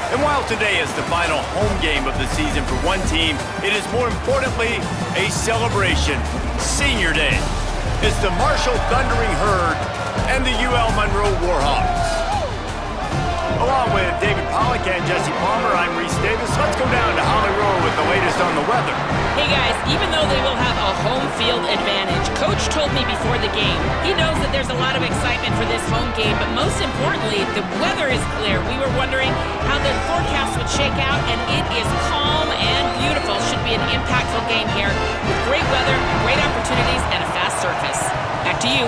And while today is the final home game of the season for one team, it is more importantly a celebration. Senior Day. It's the Marshall Thundering Herd and the UL Monroe Warhawks. Along with David Pollack and Jesse Palmer, I'm Reese Davis. Let's go down to Holly Rowe with the latest on the weather. Hey guys, even though they will have a home field advantage, Coach told me before the game, he knows that there's a lot of excitement for this home game, but most importantly, the weather is clear. We were wondering how the forecast would shake out, and it is calm and beautiful. Should be an impactful game here with great weather, great opportunities, and a fast surface. Back to you.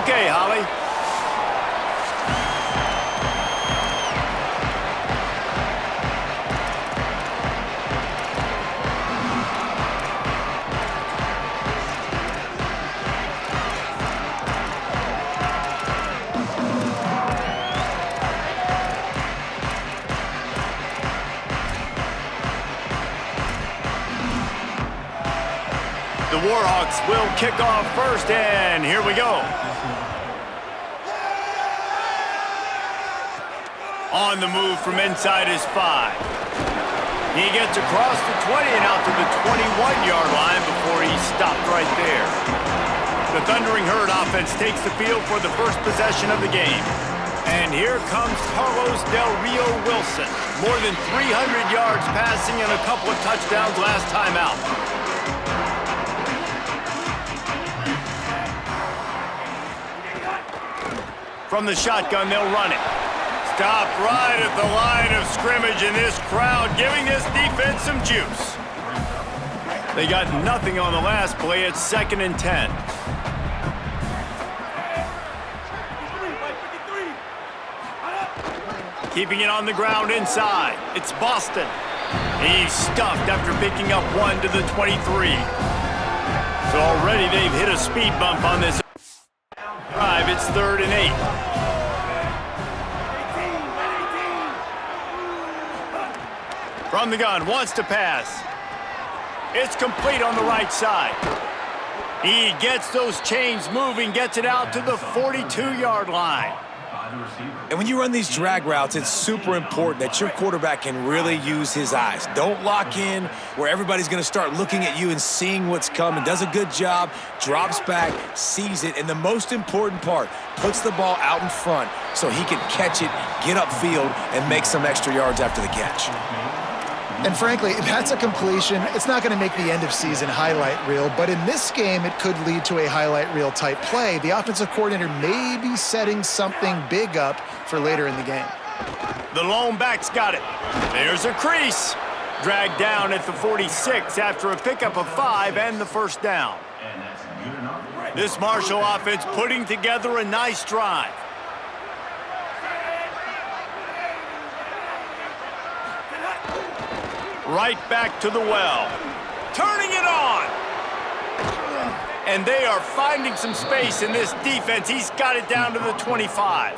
Okay, Holly. The Warhawks will kick off first, and here we go. On the move from inside is 5. He gets across the 20 and out to the 21-yard line before he stopped right there. The Thundering Herd offense takes the field for the first possession of the game. And here comes Carlos Del Rio Wilson. More than 300 yards passing and a couple of touchdowns last time out. From the shotgun, they'll run it. Stop right at the line of scrimmage, and this crowd giving this defense some juice. They got nothing on the last play. It's 2nd and 10. Keeping it on the ground inside. It's Boston. He's stuffed after picking up 1 to the 23. So already they've hit a speed bump on this drive. It's 3rd and 8. From the gun, wants to pass. It's complete on the right side. He gets those chains moving, gets it out to the 42-yard line. And when you run these drag routes, it's super important that your quarterback can really use his eyes. Don't lock in where everybody's going to start looking at you and seeing what's coming. Does a good job, drops back, sees it, and the most important part, puts the ball out in front so he can catch it, get upfield, and make some extra yards after the catch. And frankly, that's a completion. It's not going to make the end-of-season highlight reel, but in this game, it could lead to a highlight reel type play. The offensive coordinator may be setting something big up for later in the game. The lone back's got it. There's a crease. Dragged down at the 46 after a pickup of 5 and the first down. This Marshall offense putting together a nice drive. Right back to the well. Turning it on. And they are finding some space in this defense. He's got it down to the 25.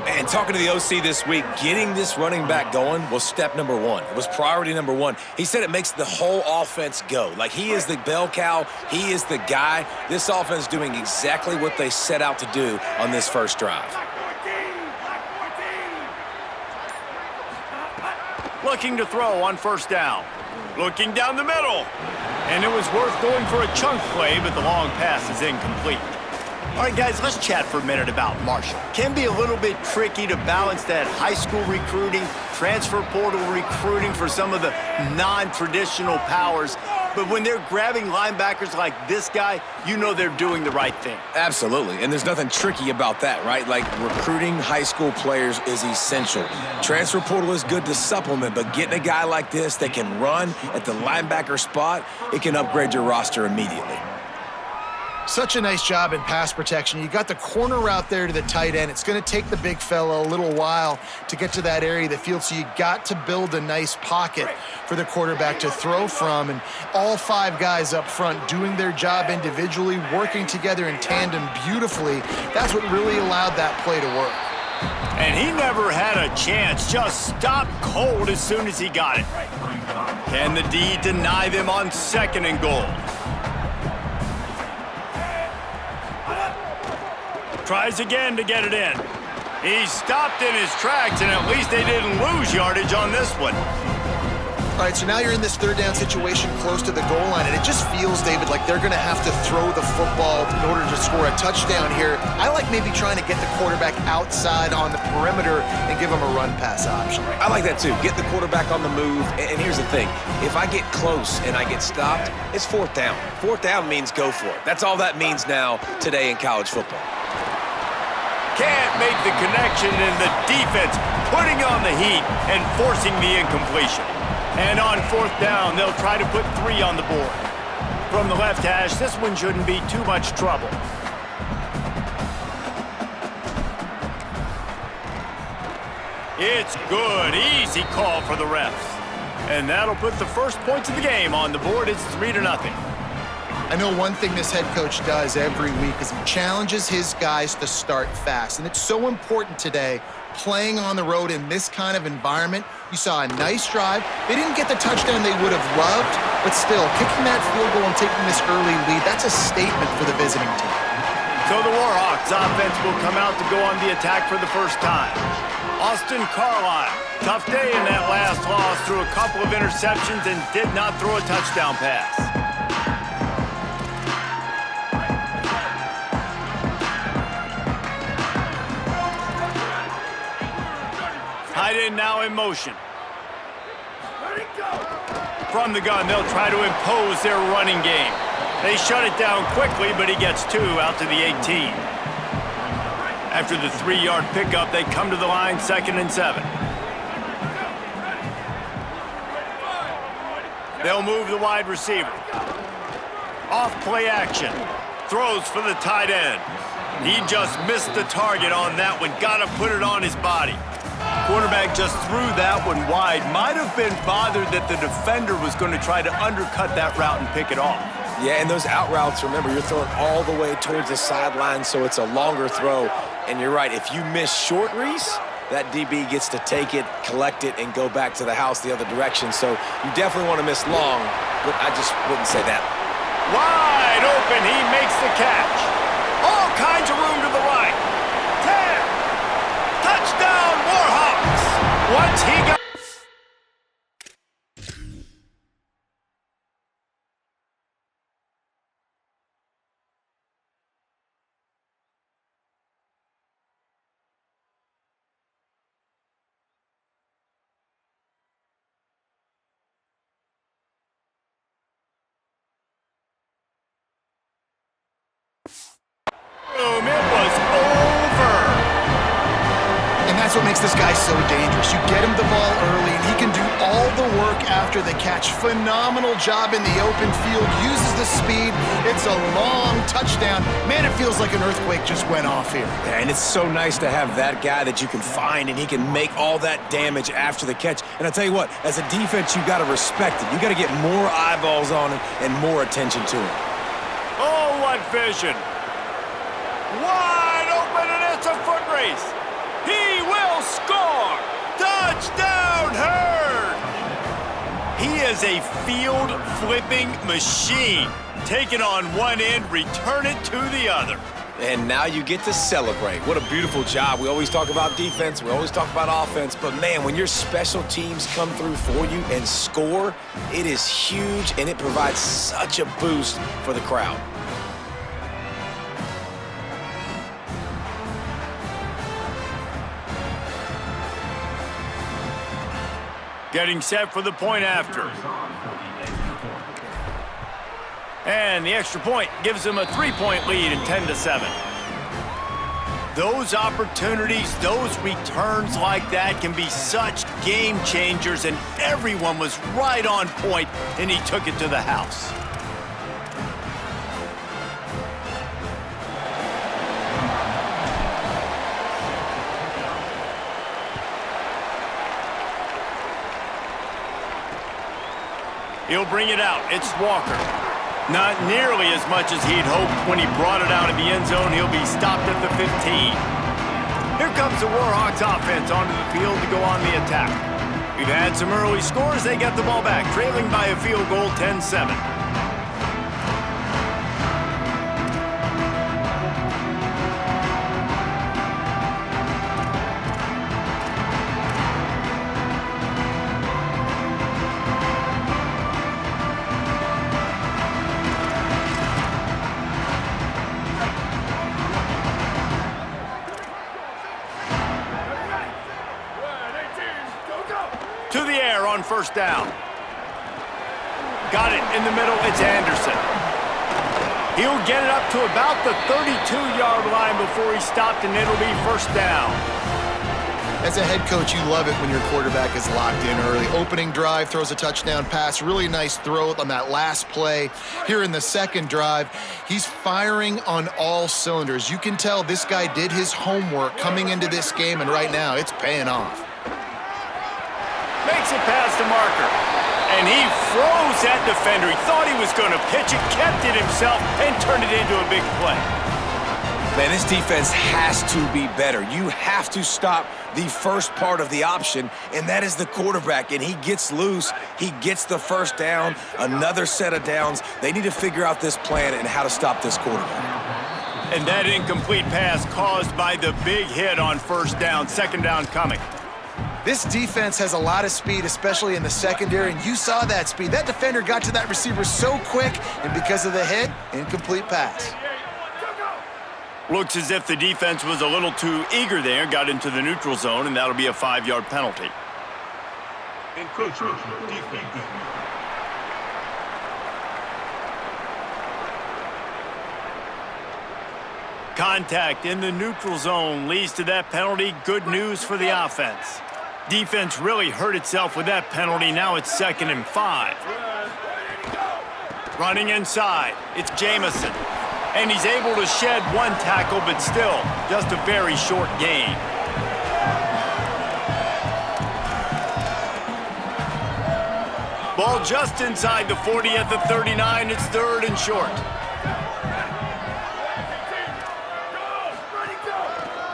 And talking to the OC this week, getting this running back going was step number 1. It was priority number 1. He said it makes the whole offense go. Like, he is the bell cow. He is the guy. This offense is doing exactly what they set out to do on this first drive. Looking to throw on first down. Looking down the middle. And it was worth going for a chunk play, but the long pass is incomplete. All right, guys, let's chat for a minute about Marshall. Can be a little bit tricky to balance that high school recruiting, transfer portal recruiting for some of the non-traditional powers. But when they're grabbing linebackers like this guy, you know they're doing the right thing. Absolutely, and there's nothing tricky about that, right? Like, recruiting high school players is essential. Transfer portal is good to supplement, but getting a guy like this that can run at the linebacker spot, it can upgrade your roster immediately. Such a nice job in pass protection. You got the corner route there to the tight end. It's going to take the big fella a little while to get to that area of the field, so you got to build a nice pocket for the quarterback to throw from. And all 5 guys up front doing their job individually, working together in tandem beautifully. That's what really allowed that play to work. And he never had a chance, just stopped cold as soon as he got it. Can the D deny them on 2nd and goal? Tries again to get it in. He stopped in his tracks, and at least they didn't lose yardage on this one. All right, so now you're in this third down situation close to the goal line, and it just feels, David, like they're going to have to throw the football in order to score a touchdown here. I like maybe trying to get the quarterback outside on the perimeter and give him a run-pass option. I like that, too. Get the quarterback on the move. And here's the thing. If I get close and I get stopped, it's fourth down. Fourth down means go for it. That's all that means now today in college football. Can't make the connection, and the defense putting on the heat and forcing the incompletion. And on fourth down, they'll try to put 3 on the board. From the left hash, this one shouldn't be too much trouble. It's good. Easy call for the refs. And that'll put the first points of the game on the board. It's 3-0. I know one thing this head coach does every week is he challenges his guys to start fast. And it's so important today, playing on the road in this kind of environment. You saw a nice drive. They didn't get the touchdown they would have loved, but still, kicking that field goal and taking this early lead, that's a statement for the visiting team. So the Warhawks offense will come out to go on the attack for the first time. Austin Carlisle, tough day in that last loss, threw a couple of interceptions and did not throw a touchdown pass. Tight end now in motion. From the gun, they'll try to impose their running game. They shut it down quickly, but he gets 2 out to the 18. After the 3-yard pickup, they come to the line, 2nd and 7. They'll move the wide receiver. Off play action. Throws for the tight end. He just missed the target on that one. Got to put it on his body. Quarterback just threw that one wide. Might have been bothered that the defender was going to try to undercut that route and pick it off. Yeah, and those out routes, remember, you're throwing all the way towards the sideline, so it's a longer throw. And you're right, if you miss short, Reese, that DB gets to take it, collect it, and go back to the house the other direction. So you definitely want to miss long, but I just wouldn't say that. Wide open, he makes the catch. All kinds of room to the right. 10. Touchdown, Warhawks. Once he got... It was over. And that's what makes this guy so dangerous. You get him the ball early, and he can do all the work after the catch. Phenomenal job in the open field. Uses the speed. It's a long touchdown. Man, it feels like an earthquake just went off here. Yeah, and it's so nice to have that guy that you can find, and he can make all that damage after the catch. And I'll tell you what, as a defense, you got to respect it. You got to get more eyeballs on him and more attention to him. Oh, what vision. Wide open, and it's a foot race. He will score. Touchdown, Herd. He is a field-flipping machine. Take it on one end, return it to the other. And now you get to celebrate. What a beautiful job. We always talk about defense. We always talk about offense. But, man, when your special teams come through for you and score, it is huge, and it provides such a boost for the crowd. Getting set for the point after. And the extra point gives them a 3-point lead in 10-7. Those opportunities, those returns like that can be such game changers, and everyone was right on point, and he took it to the house. He'll bring it out. It's Walker. Not nearly as much as he'd hoped when he brought it out of the end zone. He'll be stopped at the 15. Here comes the Warhawks offense onto the field to go on the attack. We've had some early scores. They got the ball back, trailing by a field goal, 10-7. to the air on first down. Got it in the middle. It's Anderson. He'll get it up to about the 32-yard line before he's stopped, and it'll be first down. As a head coach, you love it when your quarterback is locked in early. Opening drive, throws a touchdown pass. Really nice throw on that last play. Here in the second drive, he's firing on all cylinders. You can tell this guy did his homework coming into this game, and right now it's paying off. Makes it past the marker. And he froze that defender. He thought he was going to pitch it, kept it himself, and turned it into a big play. Man, this defense has to be better. You have to stop the first part of the option, and that is the quarterback. And he gets loose. He gets the first down, another set of downs. They need to figure out this plan and how to stop this quarterback. And that incomplete pass caused by the big hit on first down. Second down coming. This defense has a lot of speed, especially in the secondary, and you saw that speed. That defender got to that receiver so quick, and because of the hit, incomplete pass. Looks as if the defense was a little too eager there, got into the neutral zone, and that'll be a 5-yard penalty. Contact in the neutral zone leads to that penalty. Good news for the offense. Defense really hurt itself with that penalty. Now it's 2nd and 5. Running inside, it's Jamison. And he's able to shed one tackle, but still just a very short gain. Ball just inside the 40 at the 39. It's 3rd and short.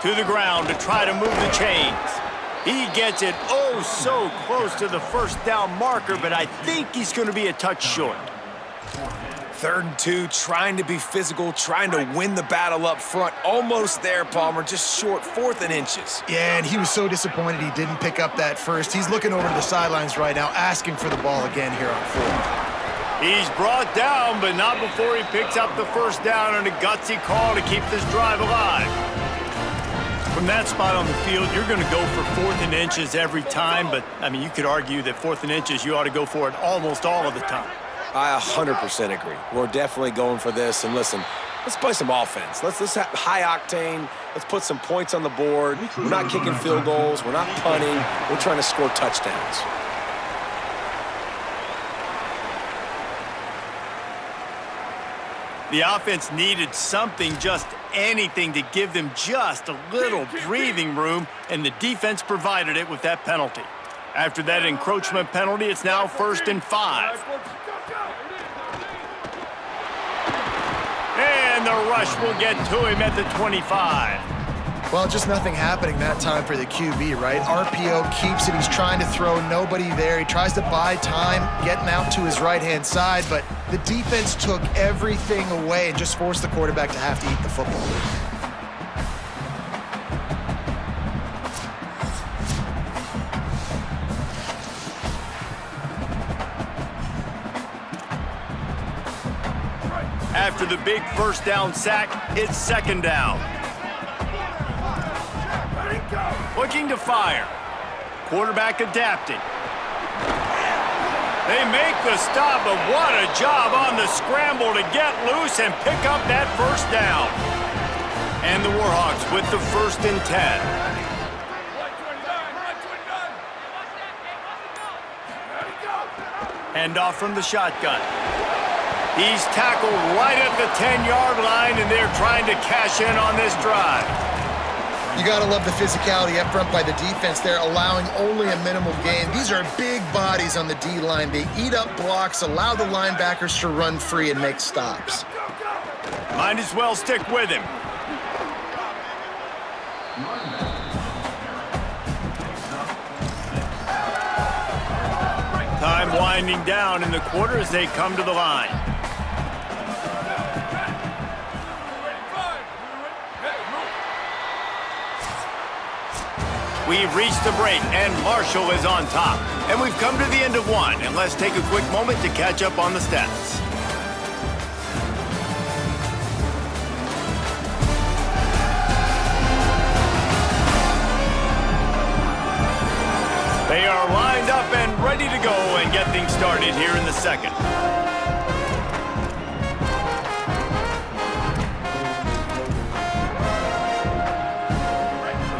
To the ground to try to move the chains. He gets it oh so close to the first down marker, but I think he's going to be a touch short. 3rd and 2, trying to be physical, trying to win the battle up front. Almost there, Palmer, just short, 4th and inches. Yeah, and he was so disappointed he didn't pick up that first. He's looking over to the sidelines right now, asking for the ball again here on 4th. He's brought down, but not before he picks up the first down and a gutsy call to keep this drive alive. From that spot on the field, you're going to go for 4th and inches every time, but, I mean, you could argue that 4th and inches, you ought to go for it almost all of the time. I 100% agree. We're definitely going for this. And listen, let's play some offense. Let's have high octane. Let's put some points on the board. We're not kicking field goals. We're not punting. We're trying to score touchdowns. The offense needed something, just anything, to give them just a little breathing room, and the defense provided it with that penalty. After that encroachment penalty, it's now 1st and 5. And the rush will get to him at the 25. Well, just nothing happening that time for the QB, right? RPO keeps it. He's trying to throw, nobody there. He tries to buy time, getting out to his right-hand side, but the defense took everything away and just forced the quarterback to have to eat the football. After the big first down sack, it's 2nd down. Looking to fire. Quarterback adapting. They make the stop, but what a job on the scramble to get loose and pick up that first down. And the Warhawks with the 1st and 10. Handoff from the shotgun. He's tackled right at the 10-yard line, and they're trying to cash in on this drive. You got to love the physicality up front by the defense there, allowing only a minimal gain. These are big bodies on the D-line. They eat up blocks, allow the linebackers to run free and make stops. Might as well stick with him. Time winding down in the quarter as they come to the line. We've reached the break, and Marshall is on top. And we've come to the end of one, and let's take a quick moment to catch up on the stats. They are lined up getting started here in the second.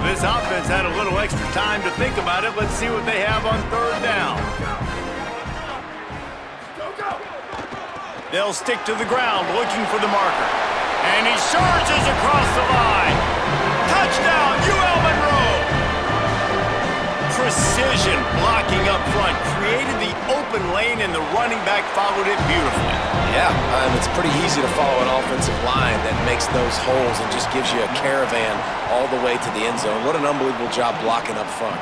This offense had a little extra time to think about it. Let's see what they have on third down. They'll stick to the ground looking for the marker. And he surges across the line. Touchdown, UL. Precision blocking up front created the open lane, and the running back followed it beautifully. Yeah, it's pretty easy to follow an offensive line that makes those holes and just gives you a caravan all the way to the end zone. What an unbelievable job blocking up front.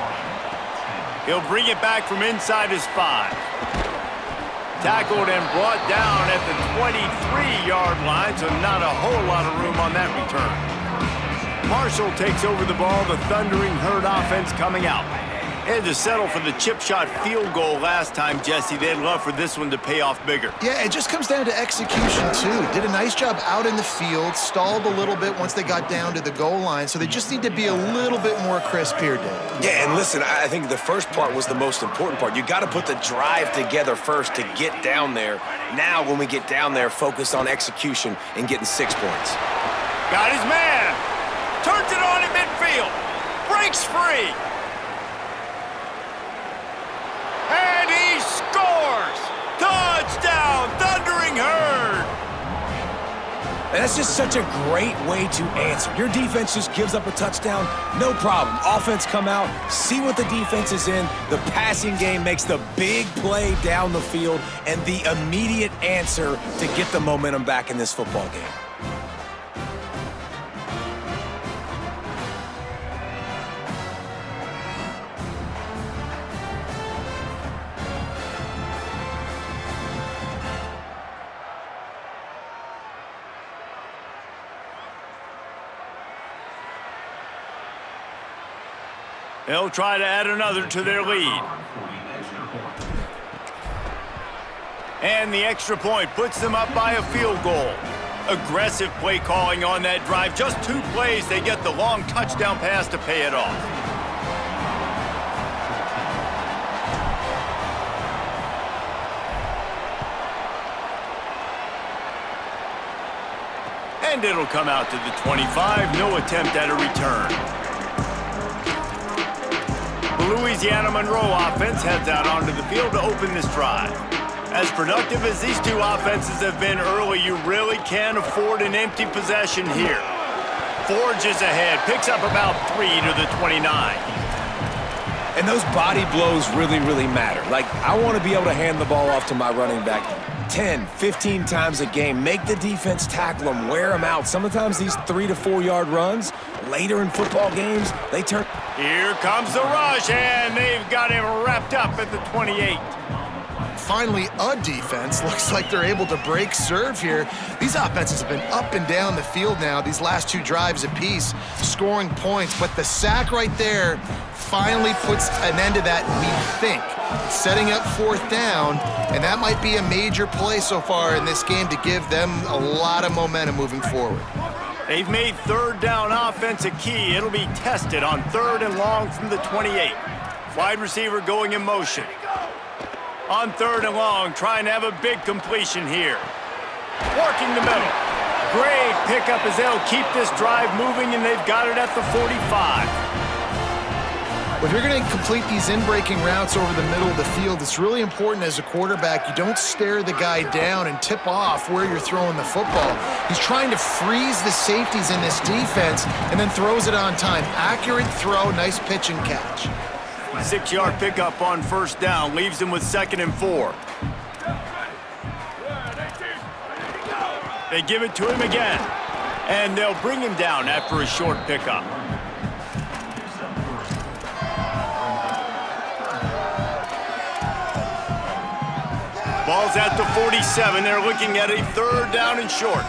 He'll bring it back from inside his 5. Tackled and brought down at the 23-yard line, so not a whole lot of room on that return. Marshall takes over the ball, the Thundering Herd offense coming out. Had to settle for the chip shot field goal last time, Jesse. They'd love for this one to pay off bigger. Yeah, it just comes down to execution, too. Did a nice job out in the field, stalled a little bit once they got down to the goal line, so they just need to be a little bit more crisp here, Dave. Yeah, and listen, I think the first part was the most important part. You got to put the drive together first to get down there. Now, when we get down there, focus on execution and getting 6 points. Got his man. Turns it on in midfield. Breaks free. And he scores! Touchdown, Thundering Herd! And that's just such a great way to answer. Your defense just gives up a touchdown, no problem. Offense come out, see what the defense is in. The passing game makes the big play down the field and the immediate answer to get the momentum back in this football game. They'll try to add another to their lead. And the extra point puts them up by a field goal. Aggressive play calling on that drive. Just 2 plays, they get the long touchdown pass to pay it off. And it'll come out to the 25. No attempt at a return. The Louisiana Monroe offense heads out onto the field to open this drive. As productive as these two offenses have been early, you really can't afford an empty possession here. Forges ahead, picks up about 3 to the 29. And those body blows really, really matter. Like, I want to be able to hand the ball off to my running back 10, 15 times a game. Make the defense tackle them, wear them out. Sometimes these 3 to 4 yard runs, later in football games, they turn. Here comes the rush, and they've got him wrapped up at the 28. Finally, a defense. Looks like they're able to break serve here. These offenses have been up and down the field now, these last 2 drives apiece, scoring points. But the sack right there finally puts an end to that, we think. Setting up 4th down, and that might be a major play so far in this game to give them a lot of momentum moving forward. They've made 3rd down offense a key. It'll be tested on 3rd and long from the 28. Wide receiver going in motion. On 3rd and long, trying to have a big completion here. Working the middle. Great pickup as they'll keep this drive moving, and they've got it at the 45. If you're going to complete these in-breaking routes over the middle of the field, it's really important as a quarterback you don't stare the guy down and tip off where you're throwing the football. He's trying to freeze the safeties in this defense and then throws it on time. Accurate throw, nice pitch and catch. 6-yard pickup on 1st down, leaves him with 2nd and 4. They give it to him again, and they'll bring him down after a short pickup. Ball's at the 47. They're looking at a 3rd down and short.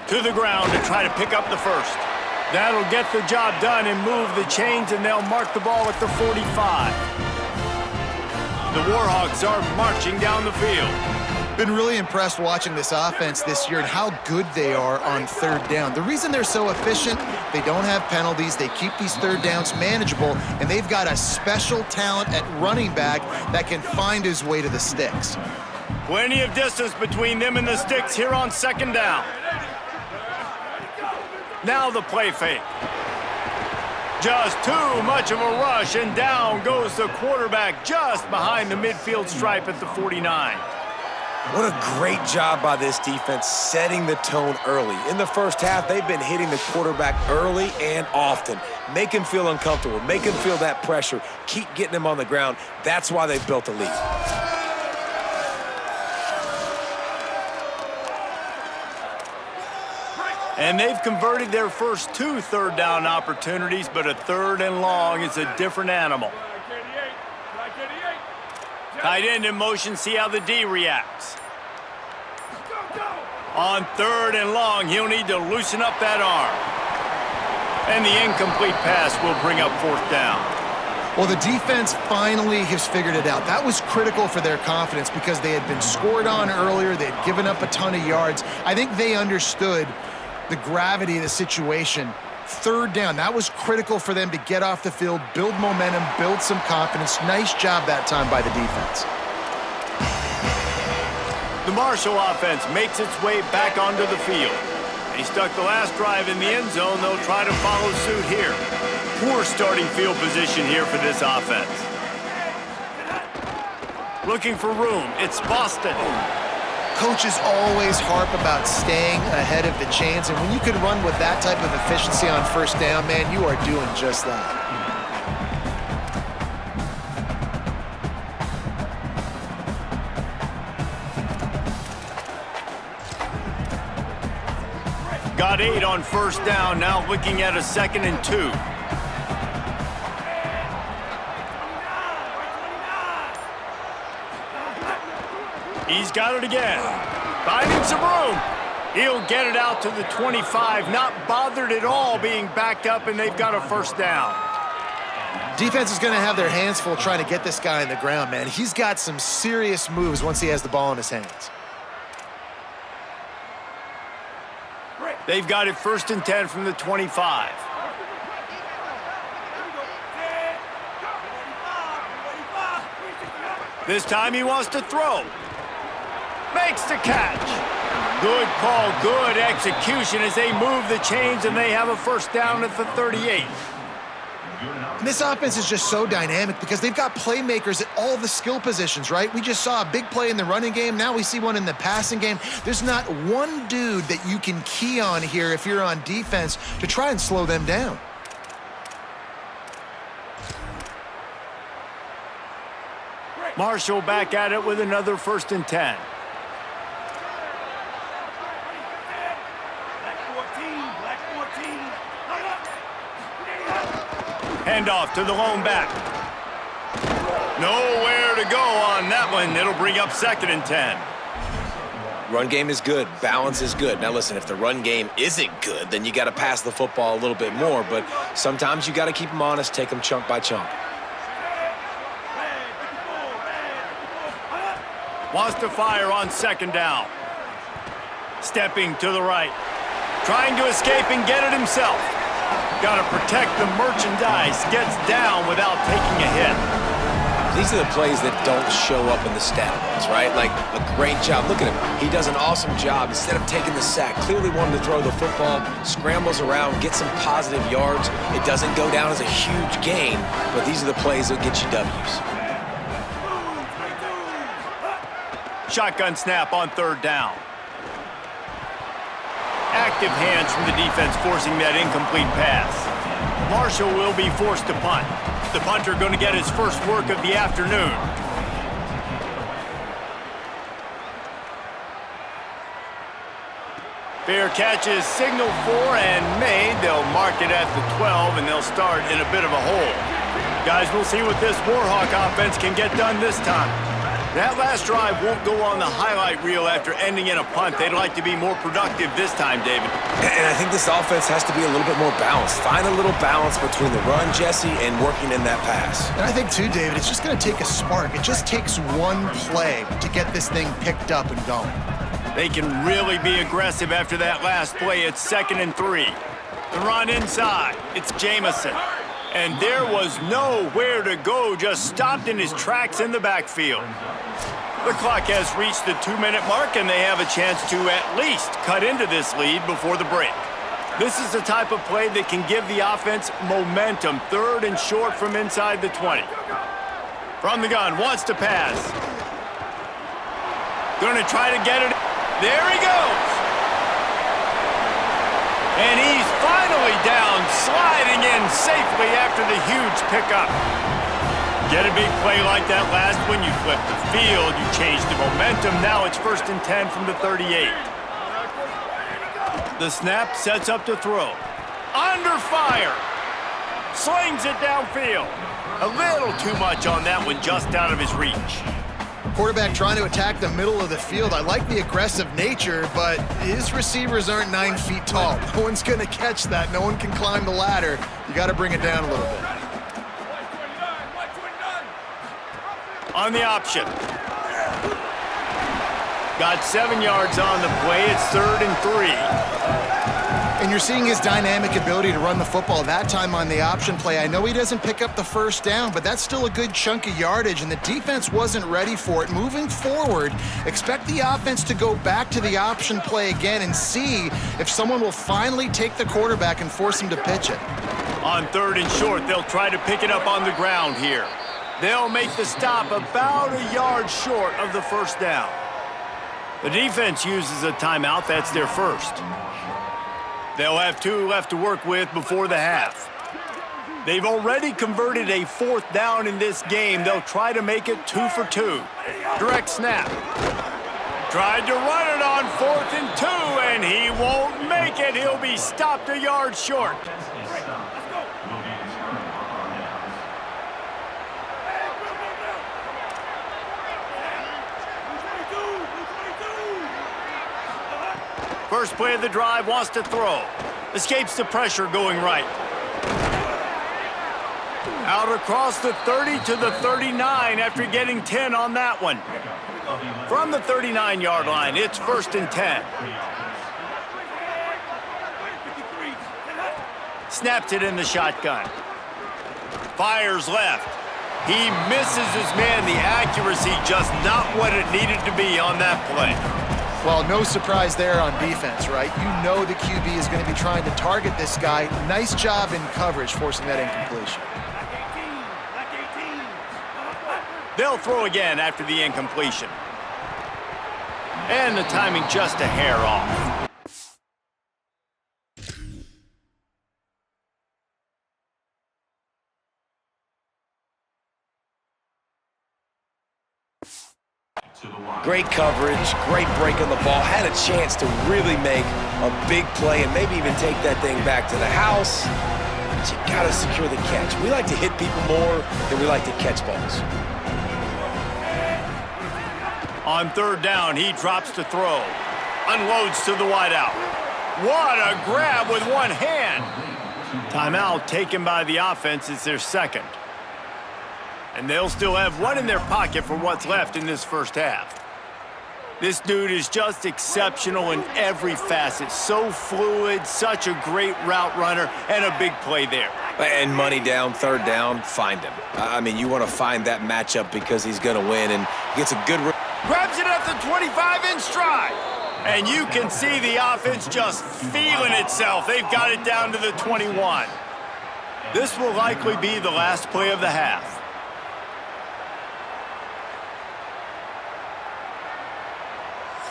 To the ground to try to pick up the 1st. That'll get the job done and move the chains, and they'll mark the ball at the 45. The Warhawks are marching down the field. Been really impressed watching this offense this year and how good they are on third down. The reason they're so efficient, they don't have penalties, they keep these third downs manageable, and they've got a special talent at running back that can find his way to the sticks. Plenty of distance between them and the sticks here on second down. Now the play fake. Just too much of a rush, and down goes the quarterback just behind the midfield stripe at the 49. What a great job by this defense setting the tone early. In the first half, they've been hitting the quarterback early and often. Make him feel uncomfortable. Make him feel that pressure. Keep getting him on the ground. That's why they've built a lead. And they've converted their first 2 third down opportunities, but a third and long is a different animal. Tight end in motion, see how the D reacts. On third and long, he'll need to loosen up that arm. And the incomplete pass will bring up fourth down. Well, the defense finally has figured it out. That was critical for their confidence because they had been scored on earlier. They had given up a ton of yards. I think they understood the gravity of the situation. Third down, that was critical for them to get off the field, build momentum, build some confidence. Nice job that time by the defense. The Marshall offense makes its way back onto the field. They stuck the last drive in the end zone. They'll try to follow suit here. Poor starting field position here for this offense. Looking for room. It's Boston. Coaches always harp about staying ahead of the chains, and when you can run with that type of efficiency on first down, man, you are doing just that. Got 8 on first down, now looking at a 2nd and 2. He's got it again. Finding some room. He'll get it out to the 25, not bothered at all being backed up, and they've got a first down. Defense is going to have their hands full trying to get this guy on the ground, man. He's got some serious moves once he has the ball in his hands. They've got it 1st and 10 from the 25. This time he wants to throw. Makes the catch. Good call, good execution as they move the chains, and they have a first down at the 38. This offense is just so dynamic because they've got playmakers at all the skill positions, right? We just saw a big play in the running game. Now we see one in the passing game. There's not one dude that you can key on here if you're on defense to try and slow them down. Marshall back at it with another 1st and 10. Handoff to the lone back. Nowhere to go on that one. It'll bring up 2nd and 10. Run game is good. Balance is good. Now, listen, if the run game isn't good, then you got to pass the football a little bit more. But sometimes you got to keep them honest, take them chunk by chunk. Wants to fire on 2nd down. Stepping to the right. Trying to escape and get it himself. Got to protect the merchandise. Gets down without taking a hit. These are the plays that don't show up in the stat books, right? Like a great job. Look at him. He does an awesome job. Instead of taking the sack, clearly wanted to throw the football, scrambles around, get some positive yards. It doesn't go down as a huge gain, but these are the plays that get you W's. Shotgun snap on 3rd down. Active hands from the defense forcing that incomplete pass. Marshall will be forced to punt. The punter going to get his first work of the afternoon. Fair catch is signaled for and made. They'll mark it at the 12, and they'll start in a bit of a hole. Guys, we'll see what this Warhawk offense can get done this time. That last drive won't go on the highlight reel after ending in a punt. They'd like to be more productive this time, David. And I think this offense has to be a little bit more balanced. Find a little balance between the run, Jesse, and working in that pass. And I think, too, David, it's just going to take a spark. It just takes one play to get this thing picked up and going. They can really be aggressive after that last play. It's 2nd and 3. The run inside. It's Jamison. And there was nowhere to go, just stopped in his tracks in the backfield. The clock has reached the 2-minute mark, and they have a chance to at least cut into this lead before the break. This is the type of play that can give the offense momentum. 3rd and short from inside the 20. From the gun, wants to pass. Going to try to get it. There he goes. And he's finally down, sliding in safely after the huge pickup. Get a big play like that last one, you flip the field, you change the momentum. Now it's 1st and 10 from the 38. The snap sets up to throw. Under fire. Slings it downfield. A little too much on that one, just out of his reach. Quarterback trying to attack the middle of the field. I like the aggressive nature, but his receivers aren't 9 feet tall. No one's going to catch that. No one can climb the ladder. You got to bring it down a little bit. On the option. Got 7 yards on the play. It's 3rd and 3. And you're seeing his dynamic ability to run the football. That time on the option play, I know he doesn't pick up the first down, but that's still a good chunk of yardage, and the defense wasn't ready for it. Moving forward, expect the offense to go back to the option play again and see if someone will finally take the quarterback and force him to pitch it. On 3rd and short, they'll try to pick it up on the ground here. They'll make the stop about a yard short of the first down. The defense uses a timeout. That's their first. They'll have 2 left to work with before the half. They've already converted a 4th down in this game. They'll try to make it 2 for 2. Direct snap. Tried to run it on 4th and 2, and he won't make it. He'll be stopped a yard short. First play of the drive, wants to throw. Escapes the pressure going right. Out across the 30 to the 39 after getting 10 on that one. From the 39-yard line, it's 1st and 10. Snaps it in the shotgun. Fires left. He misses his man. The accuracy just not what it needed to be on that play. Well, no surprise there on defense, right? You know the QB is going to be trying to target this guy. Nice job in coverage, forcing that incompletion. They'll throw again after the incompletion. And the timing just a hair off. Great coverage, great break on the ball. Had a chance to really make a big play and maybe even take that thing back to the house. But you got to secure the catch. We like to hit people more than we like to catch balls. On 3rd down, he drops to throw. Unloads to the wideout. What a grab with one hand. Timeout taken by the offense. It's their second. And they'll still have one in their pocket for what's left in this first half. This dude is just exceptional in every facet. So fluid, such a great route runner, and a big play there. And money down, 3rd down, find him. I mean, you want to find that matchup because he's going to win, and gets a good... Grabs it at the 25 in stride. And you can see the offense just feeling itself. They've got it down to the 21. This will likely be the last play of the half.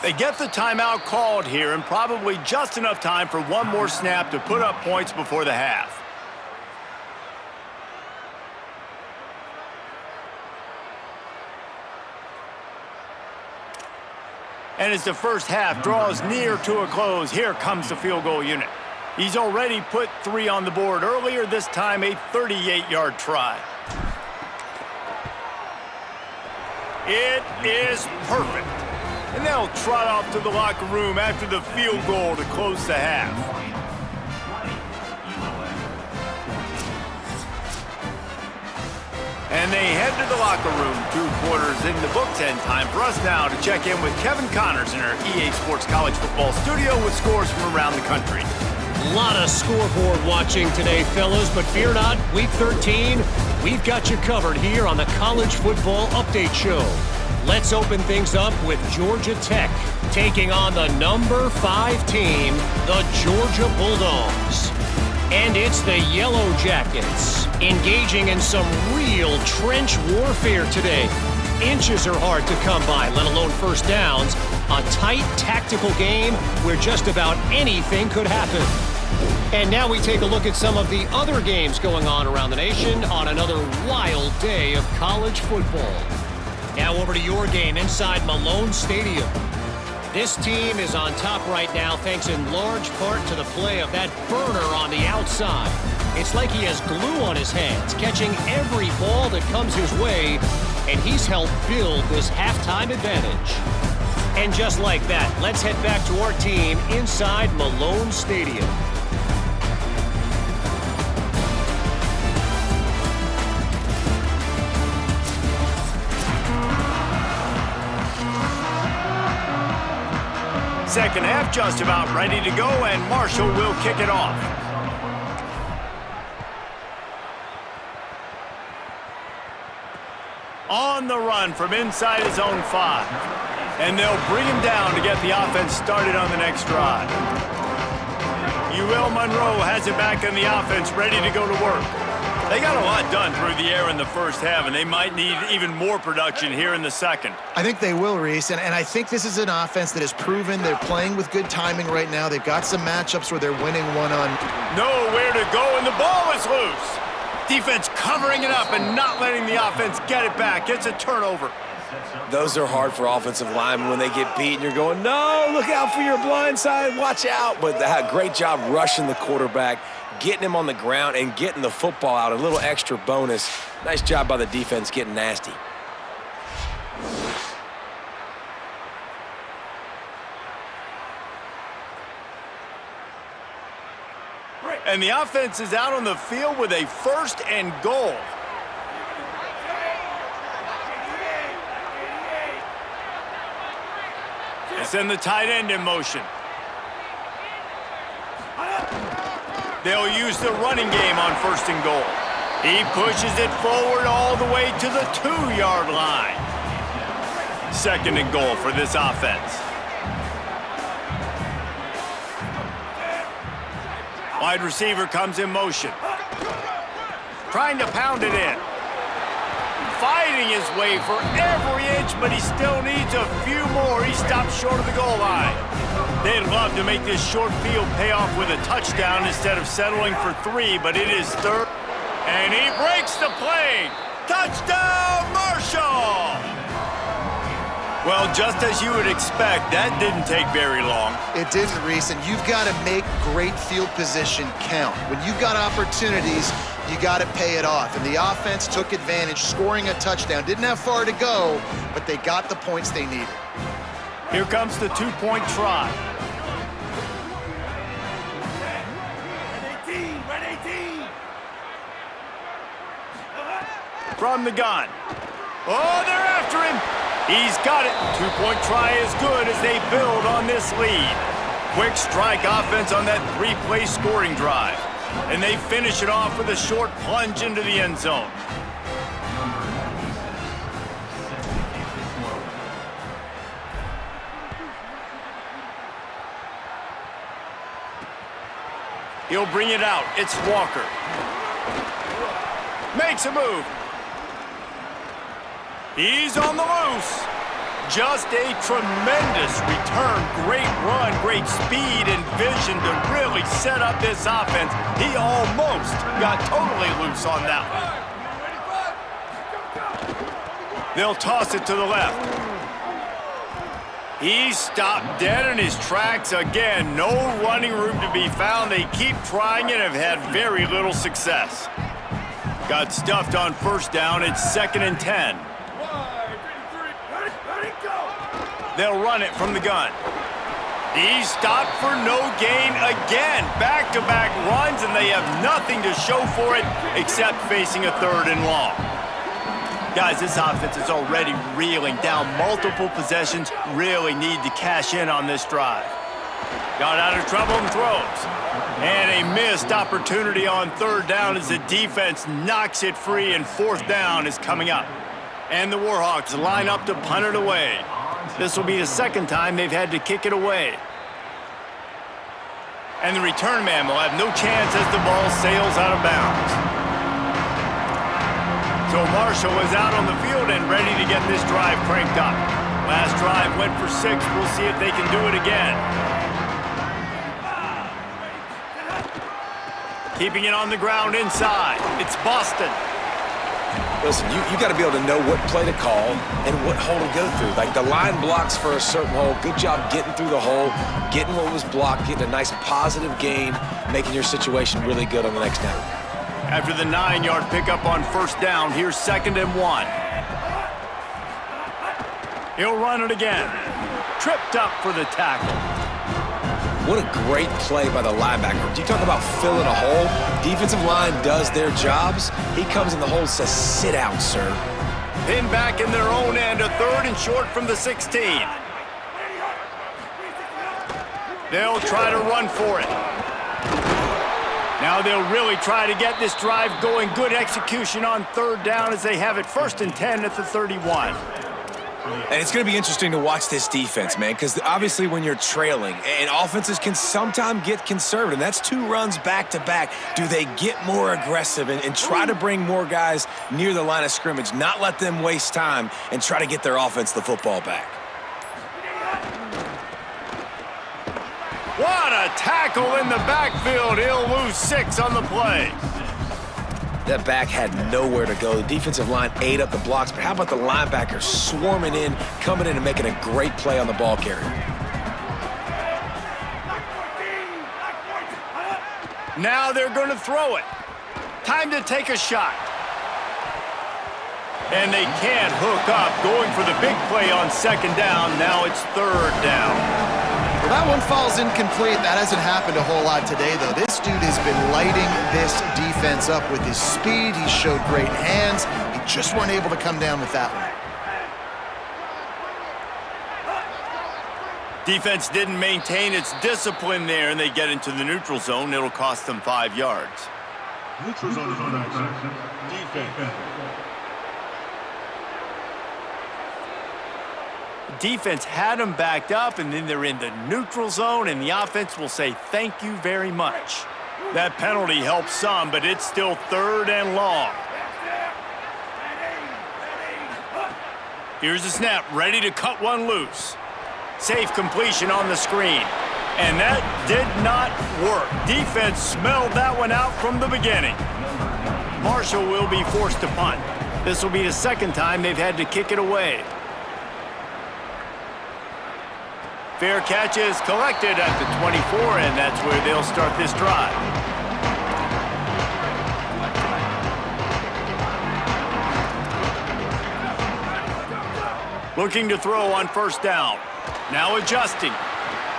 They get the timeout called here, and probably just enough time for one more snap to put up points before the half. And as the first half draws near to a close, here comes the field goal unit. He's already put 3 on the board earlier, this time a 38-yard try. It is perfect. And they'll trot off to the locker room after the field goal to close the half. And they head to the locker room, 2 quarters in the books, and time for us now to check in with Kevin Connors in our EA Sports College Football studio with scores from around the country. A lot of scoreboard watching today, fellas, but fear not, Week 13, we've got you covered here on the College Football Update Show. Let's open things up with Georgia Tech taking on the number 5 team, the Georgia Bulldogs. And it's the Yellow Jackets engaging in some real trench warfare today. Inches are hard to come by, let alone first downs. A tight tactical game where just about anything could happen. And now we take a look at some of the other games going on around the nation on another wild day of college football. Now over to your game inside Malone Stadium. This team is on top right now thanks in large part to the play of that burner on the outside. It's like he has glue on his hands, catching every ball that comes his way, and he's helped build this halftime advantage. And just like that, let's head back to our team inside Malone Stadium. Second half just about ready to go, and Marshall will kick it off. On the run from inside his own 5. And they'll bring him down to get the offense started on the next drive. UL Monroe has it back in the offense, ready to go to work. They got a lot done through the air in the first half, and they might need even more production here in the second. I think they will, Reese, and I think this is an offense that has proven they're playing with good timing right now. They've got some matchups where they're winning one-on. Nowhere to go, and the ball is loose. Defense covering it up and not letting the offense get it back. It's a turnover. Those are hard for offensive linemen when they get beat and you're going, no, look out for your blind side, watch out. But great job rushing the quarterback, getting him on the ground and getting the football out, a little extra bonus. Nice job by the defense getting nasty. And the offense is out on the field with a 1st and goal. They send the tight end in motion. They'll use the running game on 1st and goal. He pushes it forward all the way to the 2-yard line. 2nd and goal for this offense. Wide receiver comes in motion. Trying to pound it in. Fighting his way for every inch, but he still needs a few more. He stops short of the goal line. They'd love to make this short field pay off with a touchdown instead of settling for 3, but it is 3rd. And he breaks the plane. Touchdown, Marshall! Well, just as you would expect, that didn't take very long. It didn't, Reese, and you've got to make great field position count. When you've got opportunities, you got to pay it off. And the offense took advantage, scoring a touchdown. Didn't have far to go, but they got the points they needed. Here comes the 2-point try. From the gun. Oh, they're after him. He's got it. 2-point try is good as they build on this lead. Quick strike offense on that 3-play scoring drive. And they finish it off with a short plunge into the end zone. He'll bring it out. It's Walker. Makes a move. He's on the loose. Just a tremendous return. Great run, great speed and vision to really set up this offense. He almost got totally loose on that one. They'll toss it to the left. He's stopped dead in his tracks again. No running room to be found. They keep trying it and have had very little success. Got stuffed on 1st down. It's 2nd and 10. They'll run it from the gun. He's stopped for no gain again. Back-to-back runs, and they have nothing to show for it except facing a 3rd and long. Guys, this offense is already reeling down multiple possessions. Really need to cash in on this drive. Got out of trouble and throws. And a missed opportunity on 3rd down as the defense knocks it free, and 4th down is coming up. And the Warhawks line up to punt it away. This will be the 2nd time they've had to kick it away. And the return man will have no chance as the ball sails out of bounds. So Marshall is out on the field and ready to get this drive cranked up. Last drive went for 6. We'll see if they can do it again. Keeping it on the ground inside. It's Boston. Listen, you got to be able to know what play to call and what hole to go through. Like, the line blocks for a certain hole. Good job getting through the hole, getting what was blocked, getting a nice positive gain, making your situation really good on the next down. After the 9-yard pickup on 1st down, here's 2nd and 1. He'll run it again. Tripped up for the tackle. What a great play by the linebacker. You talk about filling a hole. Defensive line does their jobs. He comes in the hole and says, sit out, sir. Pinned back in their own end, a 3rd and short from the 16. They'll try to run for it. Now they'll really try to get this drive going. Good execution on 3rd down as they have it 1st and 10 at the 31. And it's going to be interesting to watch this defense, man, because obviously when you're trailing, and offenses can sometimes get conservative. That's 2 runs back-to-back. Do they get more aggressive and try to bring more guys near the line of scrimmage, not let them waste time, and try to get their offense the football back? What a tackle in the backfield. He'll lose 6 on the play. That back had nowhere to go. The defensive line ate up the blocks, but how about the linebacker swarming in, coming in and making a great play on the ball carrier? Now they're going to throw it. Time to take a shot. And they can't hook up, going for the big play on 2nd down. Now it's 3rd down. Well, that one falls incomplete. That hasn't happened a whole lot today, though. This dude has been lighting this defense up with his speed. He showed great hands. He just weren't able to come down with that one. Defense didn't maintain its discipline there, and they get into the neutral zone. It'll cost them 5 yards. Neutral zone defense. Defense had them backed up, and then they're in the neutral zone, and the offense will say thank you very much. That penalty helps some, but it's still 3rd and long. Here's the snap, ready to cut one loose. Safe completion on the screen. And that did not work. Defense smelled that one out from the beginning. Marshall will be forced to punt. This will be the 2nd time they've had to kick it away. Fair catch is collected at the 24, and that's where they'll start this drive. Looking to throw on 1st down. Now adjusting.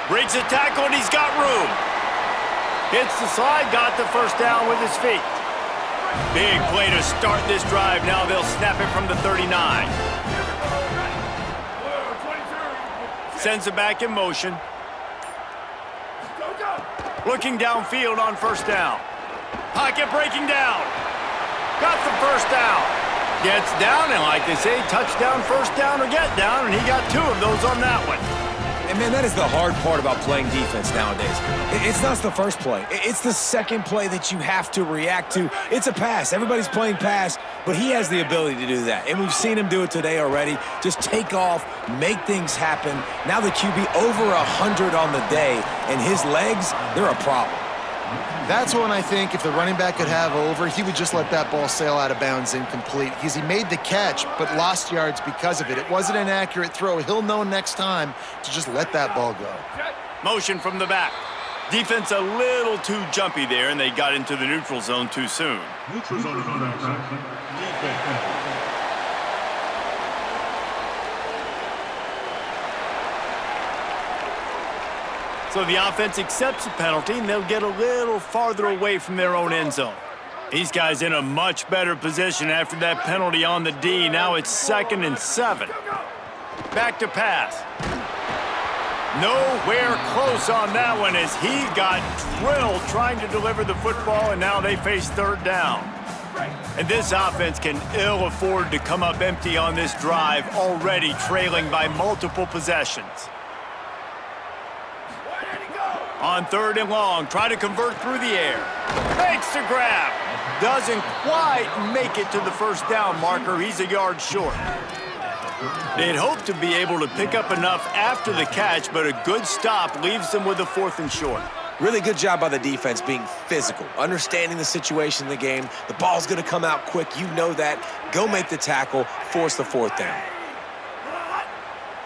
Breaks a tackle, and he's got room. Hits the slide, got the 1st down with his feet. Big play to start this drive. Now they'll snap it from the 39. Sends it back in motion. Looking downfield on 1st down. Pocket breaking down. Got the 1st down. Gets down, and like they say, touchdown, 1st down, or get down, and he got 2 of those on that one. And, man, that is the hard part about playing defense nowadays. It's not the first play. It's the 2nd play that you have to react to. It's a pass. Everybody's playing pass, but he has the ability to do that. And we've seen him do it today already. Just take off, make things happen. Now the QB over 100 on the day, and his legs, they're a problem. That's one I think if the running back could have over, he would just let that ball sail out of bounds incomplete, because he made the catch but lost yards because of it. It wasn't an accurate throw. He'll know next time to just let that ball go. Motion from the back. Defense a little too jumpy there, and they got into the neutral zone too soon. Neutral zone defense. So the offense accepts the penalty, and they'll get a little farther away from their own end zone. These guys in a much better position after that penalty on the D. Now it's 2nd and 7. Back to pass. Nowhere close on that one as he got drilled trying to deliver the football, and now they face 3rd down. And this offense can ill afford to come up empty on this drive, already trailing by multiple possessions. On 3rd and long, try to convert through the air. Makes the grab. Doesn't quite make it to the 1st down marker. He's a yard short. They'd hope to be able to pick up enough after the catch, but a good stop leaves them with a 4th and short. Really good job by the defense being physical, understanding the situation in the game. The ball's going to come out quick. You know that. Go make the tackle, force the 4th down.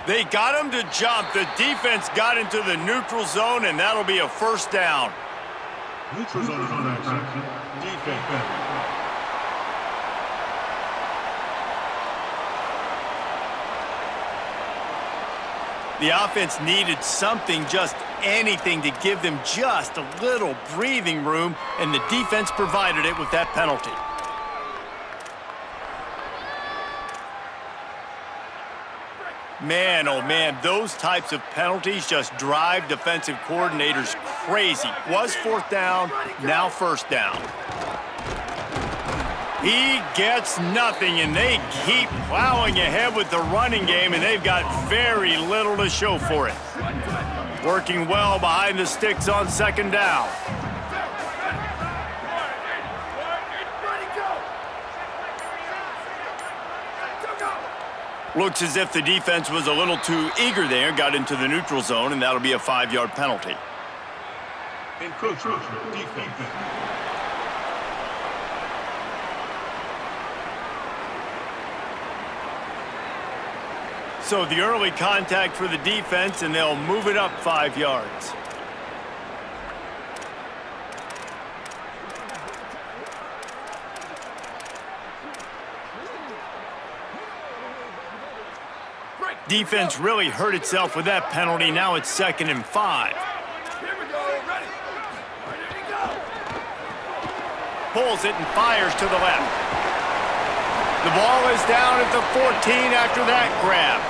They got him to jump. The defense got into the neutral zone, and that'll be a 1st down. Neutral zone action. Defense. The offense needed something, just anything, to give them just a little breathing room, and the defense provided it with that penalty. Man, oh man, those types of penalties just drive defensive coordinators crazy. Was 4th down, now 1st down. He gets nothing, and they keep plowing ahead with the running game, and they've got very little to show for it. Working well behind the sticks on 2nd down. Looks as if the defense was a little too eager there, got into the neutral zone, and that'll be a 5-yard penalty. Encroachment. Defense. So the early contact for the defense, and they'll move it up 5 yards. Defense really hurt itself with that penalty. Now it's 2nd and 5. Pulls it and fires to the left. The ball is down at the 14 after that grab.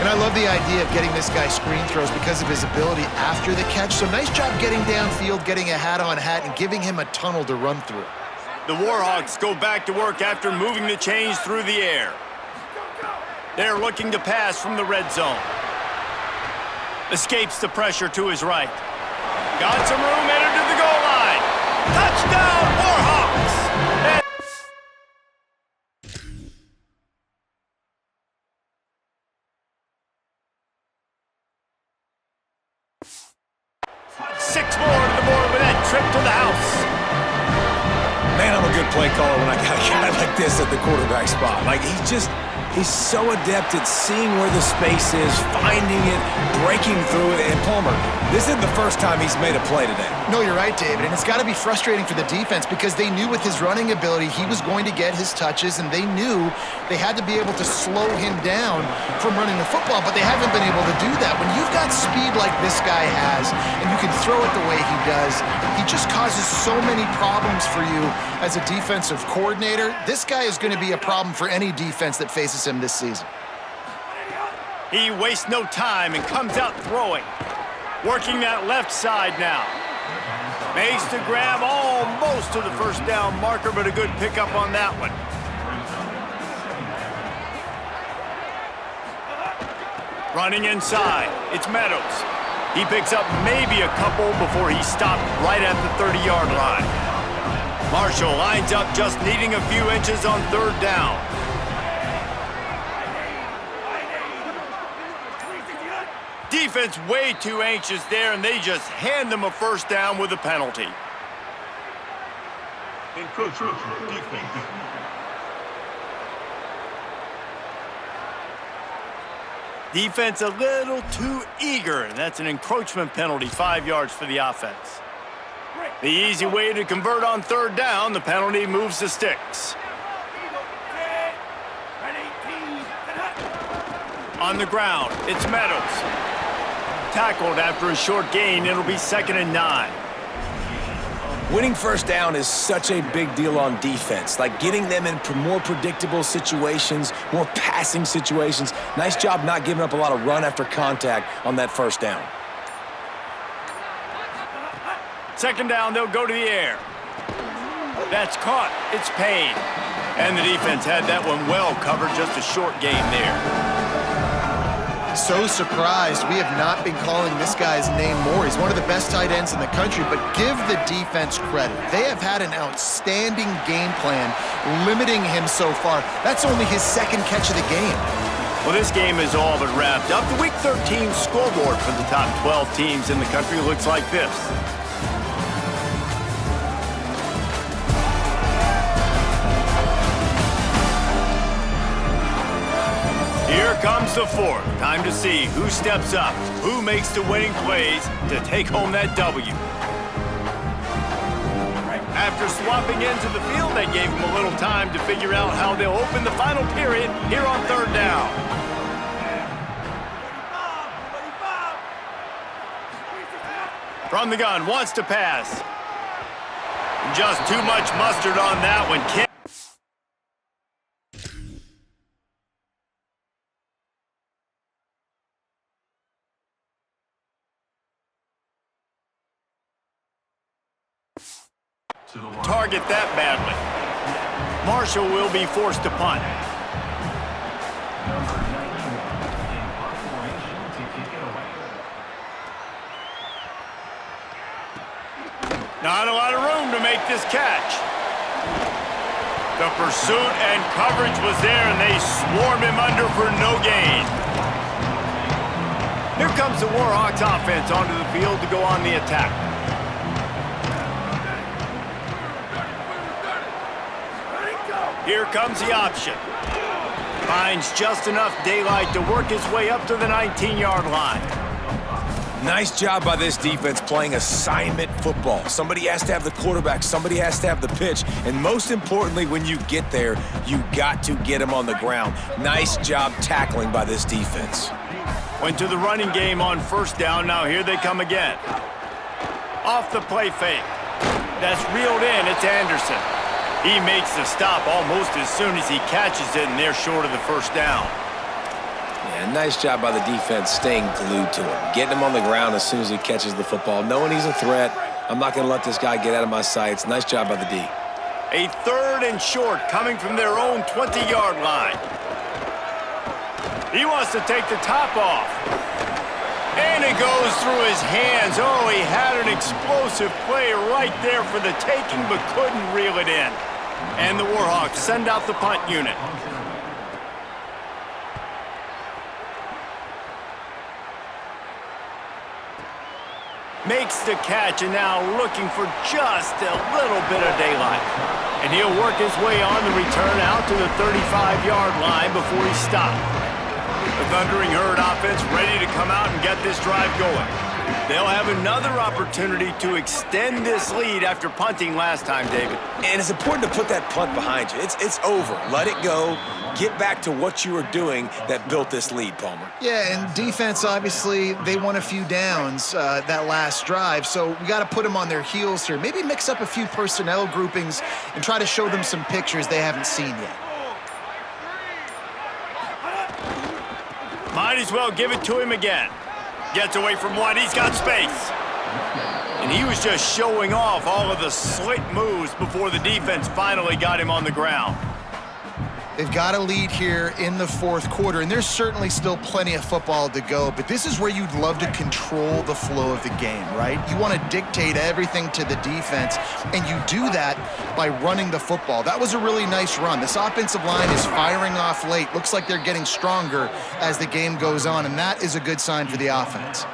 And I love the idea of getting this guy screen throws because of his ability after the catch. So nice job getting downfield, getting a hat-on-hat, and giving him a tunnel to run through. The Warhawks go back to work after moving the chains through the air. They're looking to pass from the red zone. Escapes the pressure to his right. Got some room, headed to the goal line. Touchdown, Warhawks! And 6 more to the board with that trip to the house. Man, I'm a good play caller when I got a guy like this at the quarterback spot. Like, he's so adept at seeing where the space is, finding it, breaking through it. And Palmer, this isn't the first time he's made a play today. No, you're right, David, and it's got to be frustrating for the defense because they knew with his running ability he was going to get his touches, and they knew they had to be able to slow him down from running the football, but they haven't been able to do that. When you've got speed like this guy has, and you can throw it the way he does, he just causes so many problems for you as a defensive coordinator. This guy is going to be a problem for any defense that faces him this season. He wastes no time and comes out throwing. Working that left side now. Makes the grab almost to the 1st down marker, but a good pickup on that one. Running inside, it's Meadows. He picks up maybe a couple before he stopped right at the 30-yard line. Marshall lines up just needing a few inches on 3rd down. Defense way too anxious there, and they just hand them a 1st down with a penalty. Encroachment. Defense. Defense a little too eager. That's an encroachment penalty, 5 yards for the offense. The easy way to convert on 3rd down, the penalty moves the sticks. On the ground, it's Meadows. tackled after a short gain. It'll be 2nd and 9. Winning first down is such a big deal on defense, like getting them in more predictable situations, more passing situations. Nice job not giving up a lot of run after contact on that first down. 2nd down, they'll go to the air. That's caught. It's paid. And the defense had that one well covered, just a short gain there. So surprised we have not been calling this guy's name more. He's one of the best tight ends in the country, but give the defense credit. They have had an outstanding game plan limiting him so far. That's only his 2nd catch of the game. Well, this game is all but wrapped up. The Week 13 scoreboard for the top 12 teams in the country looks like this. Here comes the 4th. Time to see who steps up, who makes the winning plays to take home that W. After swapping into the field, they gave him a little time to figure out how they'll open the final period here on 3rd down. From the gun, wants to pass. Just too much mustard on that one. Target that badly. Marshall will be forced to punt. Not a lot of room to make this catch. The pursuit and coverage was there, and they swarmed him under for no gain. Here comes the Warhawks offense onto the field to go on the attack. Here comes the option. Finds just enough daylight to work his way up to the 19-yard line. Nice job by this defense playing assignment football. Somebody has to have the quarterback, somebody has to have the pitch, and most importantly, when you get there, you got to get him on the ground. Nice job tackling by this defense. Went to the running game on 1st down. Now here they come again. Off the play fake. That's reeled in. It's Anderson. He makes the stop almost as soon as he catches it, and they're short of the 1st down. Yeah, nice job by the defense staying glued to him. Getting him on the ground as soon as he catches the football. Knowing he's a threat, I'm not going to let this guy get out of my sights. Nice job by the D. A 3rd and short coming from their own 20-yard line. He wants to take the top off. And it goes through his hands. Oh, he had an explosive play right there for the taking, but couldn't reel it in. And the Warhawks send out the punt unit. Makes the catch, and now looking for just a little bit of daylight. And he'll work his way on the return out to the 35-yard line before he stopped. The Thundering Herd offense ready to come out and get this drive going. They'll have another opportunity to extend this lead after punting last time, David. And it's important to put that punt behind you. It's over. Let it go. Get back to what you were doing that built this lead, Palmer. Yeah, and defense, obviously, they won a few downs that last drive, so we got to put them on their heels here. Maybe mix up a few personnel groupings and try to show them some pictures they haven't seen yet. Might as well give it to him again. Gets away from one. He's got space. And he was just showing off all of the slick moves before the defense finally got him on the ground. They've got a lead here in the 4th quarter, and there's certainly still plenty of football to go, but this is where you'd love to control the flow of the game, right? You want to dictate everything to the defense, and you do that by running the football. That was a really nice run. This offensive line is firing off late. Looks like they're getting stronger as the game goes on, and that is a good sign for the offense.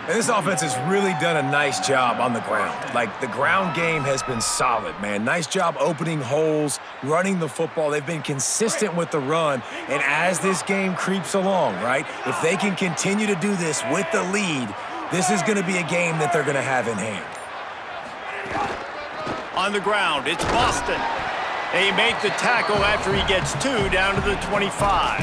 And this offense has really done a nice job on the ground. Like, the ground game has been solid, man. Nice job opening holes, running the football. They've been consistent with the run. And as this game creeps along, right, if they can continue to do this with the lead, this is going to be a game that they're going to have in hand. On the ground, it's Boston. They make the tackle after he gets 2 down to the 25.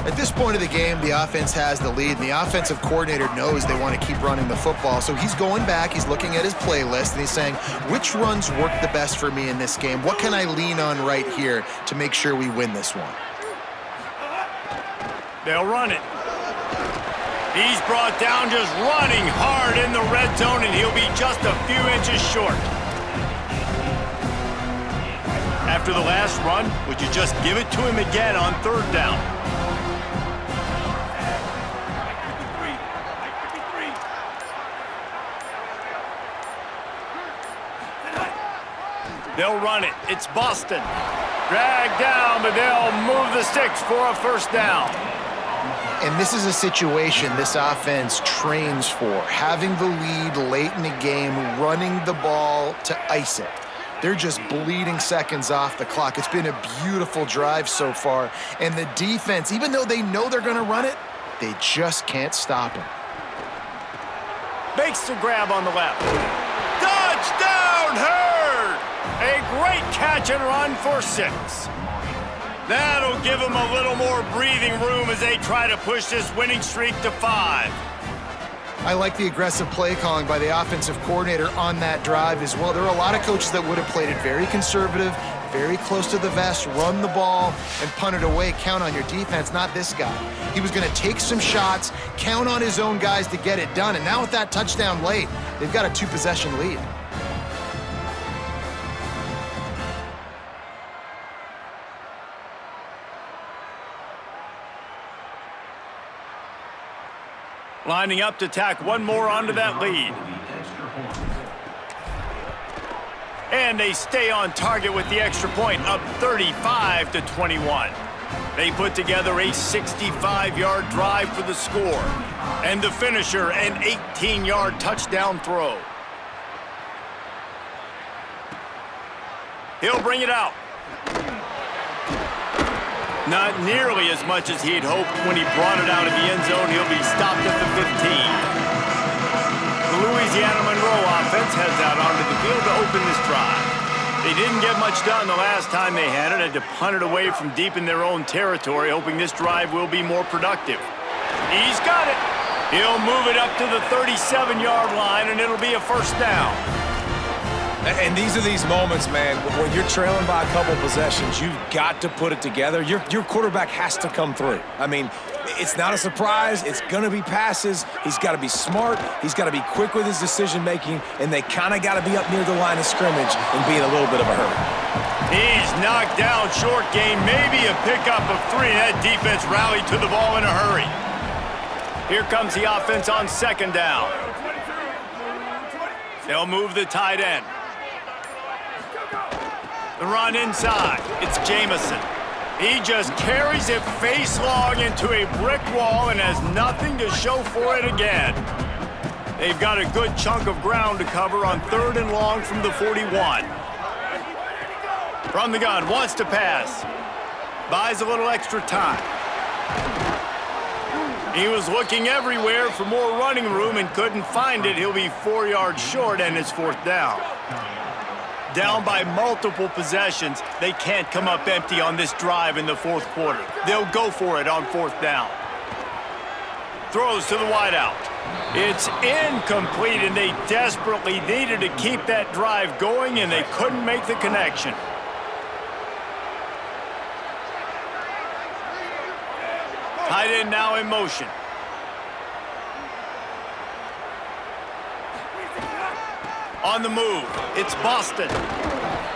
At this point of the game, the offense has the lead, and the offensive coordinator knows they want to keep running the football. So he's going back, he's looking at his playlist, and he's saying, which runs work the best for me in this game? What can I lean on right here to make sure we win this one? They'll run it. He's brought down just running hard in the red zone, and he'll be just a few inches short. After the last run, would you just give it to him again on third down? They'll run it. It's Boston. Dragged down, but they'll move the sticks for a first down. And this is a situation this offense trains for, having the lead late in the game, running the ball to ice it. They're just bleeding seconds off the clock. It's been a beautiful drive so far. And the defense, even though they know they're going to run it, they just can't stop him. Makes the grab on the left. Touchdown, Hurd! A great catch and run for 6. That'll give them a little more breathing room as they try to push this winning streak to 5. I like the aggressive play calling by the offensive coordinator on that drive as well. There are a lot of coaches that would have played it very conservative, very close to the vest, run the ball, and punt it away. Count on your defense, not this guy. He was going to take some shots, count on his own guys to get it done. And now with that touchdown late, they've got a 2-possession lead. Lining up to tack one more onto that lead. And they stay on target with the extra point, up 35-21. They put together a 65-yard drive for the score. And the finisher, an 18-yard touchdown throw. He'll bring it out. Not nearly as much as he'd hoped when he brought it out of the end zone. He'll be stopped at the 15. The Louisiana Monroe offense heads out onto the field to open this drive. They didn't get much done the last time they had it. Had to punt it away from deep in their own territory, hoping this drive will be more productive. He's got it. He'll move it up to the 37-yard line, and it'll be a first down. And these are these moments, man, when you're trailing by a couple possessions, you've got to put it together. Your quarterback has to come through. I mean, it's not a surprise. It's going to be passes. He's got to be smart. He's got to be quick with his decision-making, and they kind of got to be up near the line of scrimmage and be in a little bit of a hurry. He's knocked down short gain, maybe a pickup of 3. That defense rallied to the ball in a hurry. Here comes the offense on second down. They'll move the tight end. The run inside. It's Jamison. He just carries it face long into a brick wall and has nothing to show for it again. They've got a good chunk of ground to cover on 3rd and long from the 41. From the gun, wants to pass. Buys a little extra time. He was looking everywhere for more running room and couldn't find it. He'll be 4 yards short, and it's 4th down. Down by multiple possessions, they can't come up empty on this drive in the 4th quarter. They'll go for it on 4th down. Throws to the wideout. It's incomplete, and they desperately needed to keep that drive going, and they couldn't make the connection. Tight end now in motion. On the move, it's Boston.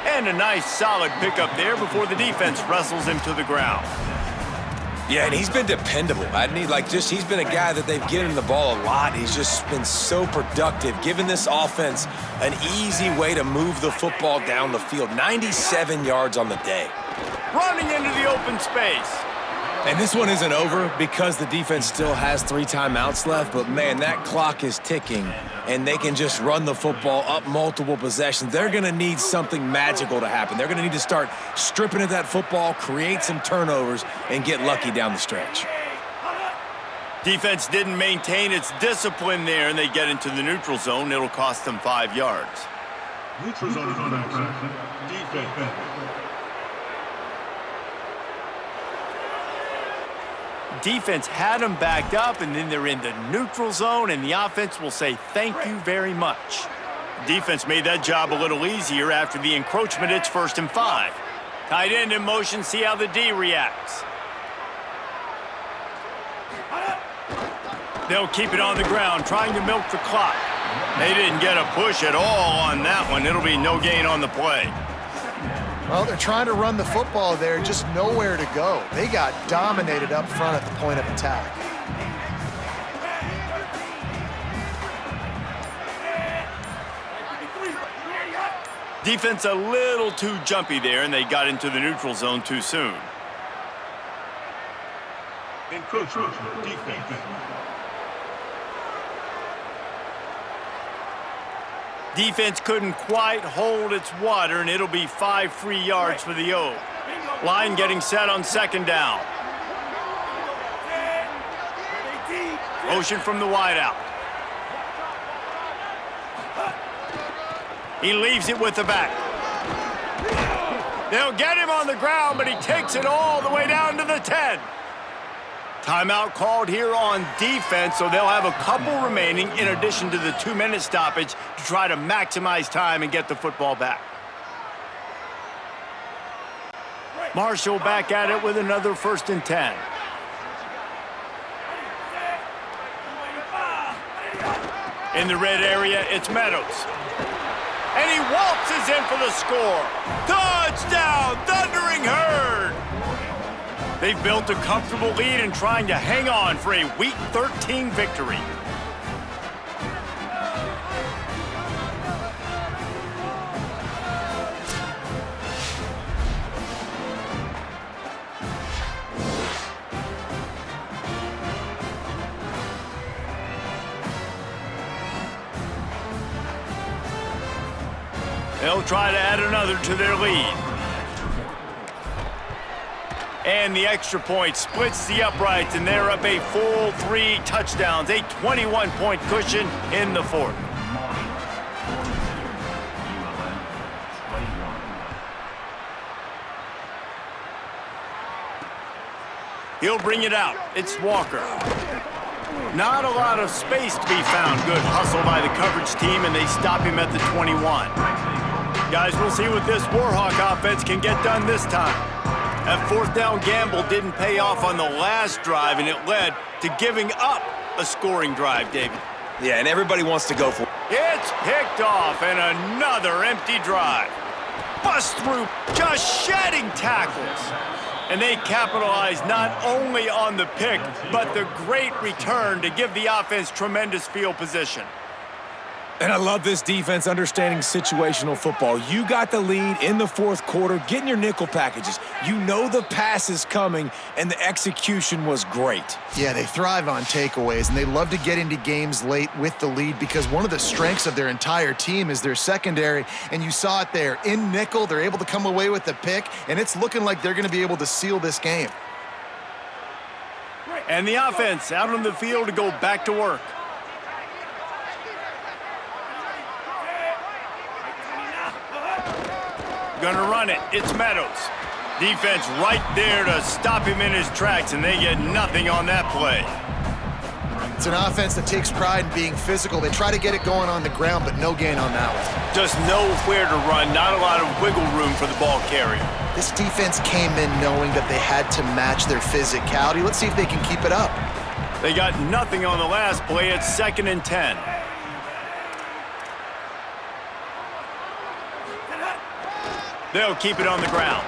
And a nice solid pickup there before the defense wrestles him to the ground. Yeah, and he's been dependable, hasn't he? He's been a guy that they've given him the ball a lot. He's just been so productive, giving this offense an easy way to move the football down the field. 97 yards on the day. Running into the open space. And this one isn't over because the defense still has 3 timeouts left, but man, that clock is ticking, and they can just run the football up multiple possessions. They're going to need something magical to happen. They're going to need to start stripping at that football, create some turnovers, and get lucky down the stretch. Defense didn't maintain its discipline there, and they get into the neutral zone. It'll cost them 5 yards. Neutral zone is on action. Defense. Defense had them backed up, and then they're in the neutral zone, and the offense will say thank you very much. Defense made that job a little easier after the encroachment. It's 1st and 5. Tight end in motion, see how the D reacts. They'll keep it on the ground, trying to milk the clock. They didn't get a push at all on that one. It'll be no gain on the play. Well, they're trying to run the football there, just nowhere to go. They got dominated up front at the point of attack. Defense a little too jumpy there, and they got into the neutral zone too soon. Encroachment, defense. Defense couldn't quite hold its water, and it'll be 5 free yards for the O. Line getting set on 2nd down. Motion from the wideout. He leaves it with the back. They'll get him on the ground, but he takes it all the way down to the 10. Timeout called here on defense, so they'll have a couple remaining in addition to the 2-minute stoppage to try to maximize time and get the football back. Marshall back at it with another 1st and 10. In the red area, it's Meadows. And he waltzes in for the score. Touchdown, Thundering Herd! They've built a comfortable lead and trying to hang on for a Week 13 victory. They'll try to add another to their lead. And the extra point splits the uprights, and they're up a full 3 touchdowns, a 21-point cushion in the 4th. He'll bring it out. It's Walker. Not a lot of space to be found. Good hustle by the coverage team, and they stop him at the 21. Guys, we'll see what this Warhawk offense can get done this time. That 4th down gamble didn't pay off on the last drive, and it led to giving up a scoring drive, David. Yeah, and everybody wants to go for it. It's picked off, and another empty drive. Bust through, just shedding tackles. And they capitalize not only on the pick, but the great return to give the offense tremendous field position. And I love this defense understanding situational football. You got the lead in the 4th quarter, getting your nickel packages. You know the pass is coming, and the execution was great. Yeah, they thrive on takeaways, and they love to get into games late with the lead because one of the strengths of their entire team is their secondary, and you saw it there. In nickel, they're able to come away with the pick, and it's looking like they're going to be able to seal this game. And the offense out on the field to go back to work. Gonna run it. It's Meadows. Defense right there to stop him in his tracks, and they get nothing on that play. It's an offense that takes pride in being physical. They try to get it going on the ground, but no gain on that one. Just nowhere to run, not a lot of wiggle room for the ball carrier. This defense came in knowing that they had to match their physicality. Let's see if they can keep it up. They got nothing on the last play. It's 2nd and 10. They'll keep it on the ground.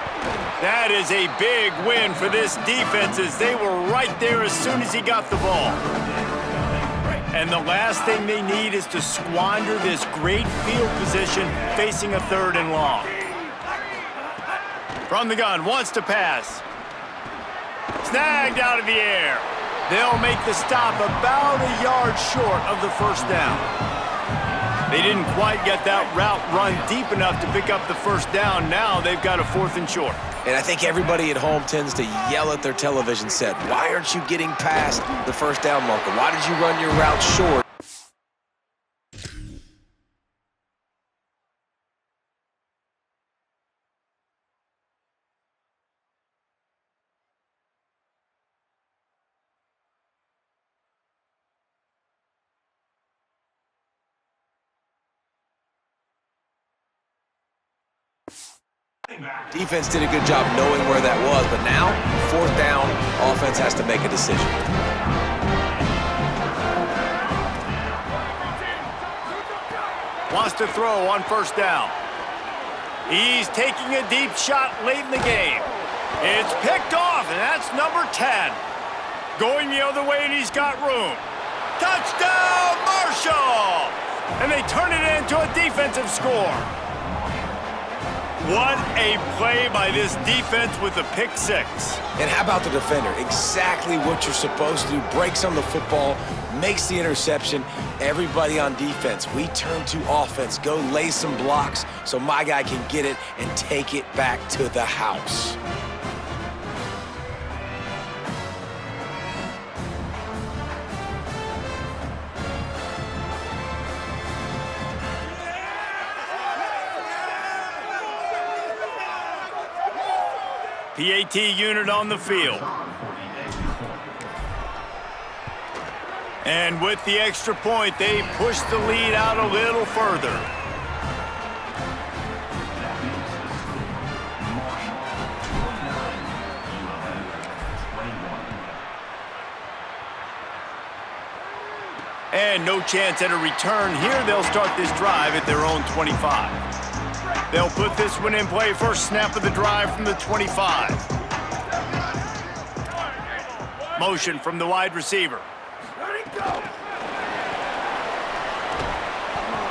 That is a big win for this defense as they were right there as soon as he got the ball. And the last thing they need is to squander this great field position facing a 3rd and long. From the gun, wants to pass. Snagged out of the air. They'll make the stop about a yard short of the 1st down. They didn't quite get that route run deep enough to pick up the 1st down. Now they've got a 4th and short. And I think everybody at home tends to yell at their television set, why aren't you getting past the 1st down marker? Why did you run your route short? Defense did a good job knowing where that was, but now, 4th down, offense has to make a decision. Wants to throw on 1st down. He's taking a deep shot late in the game. It's picked off, and that's number 10. Going the other way, and he's got room. Touchdown, Marshall! And they turn it into a defensive score. What a play by this defense with the pick 6. And how about the defender? Exactly what you're supposed to do. Breaks on the football, makes the interception. Everybody on defense, we turn to offense. Go lay some blocks so my guy can get it and take it back to the house. PAT unit on the field. And with the extra point, they push the lead out a little further. And no chance at a return here. They'll start this drive at their own 25. They'll put this one in play. First snap of the drive from the 25. Motion from the wide receiver.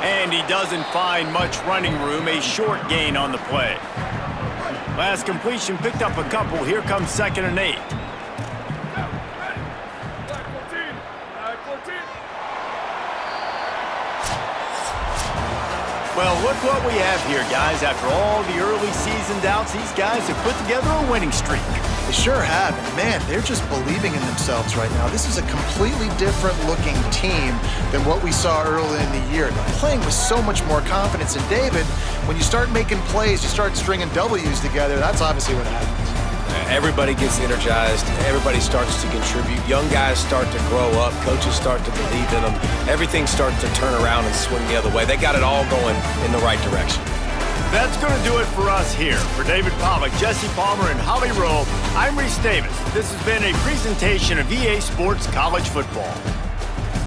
And he doesn't find much running room. A short gain on the play. Last completion picked up a couple. Here comes 2nd and 8. Well, look what we have here, guys. After all the early season doubts, these guys have put together a winning streak. They sure have. And man, they're just believing in themselves right now. This is a completely different looking team than what we saw early in the year. They're playing with so much more confidence. And David, when you start making plays, you start stringing W's together, that's obviously what happens. Everybody gets energized. Everybody starts to contribute. Young guys start to grow up. Coaches start to believe in them. Everything starts to turn around and swing the other way. They got it all going in the right direction. That's going to do it for us here. For David Pollack, Jesse Palmer, and Holly Rowe, I'm Reese Davis. This has been a presentation of EA Sports College Football.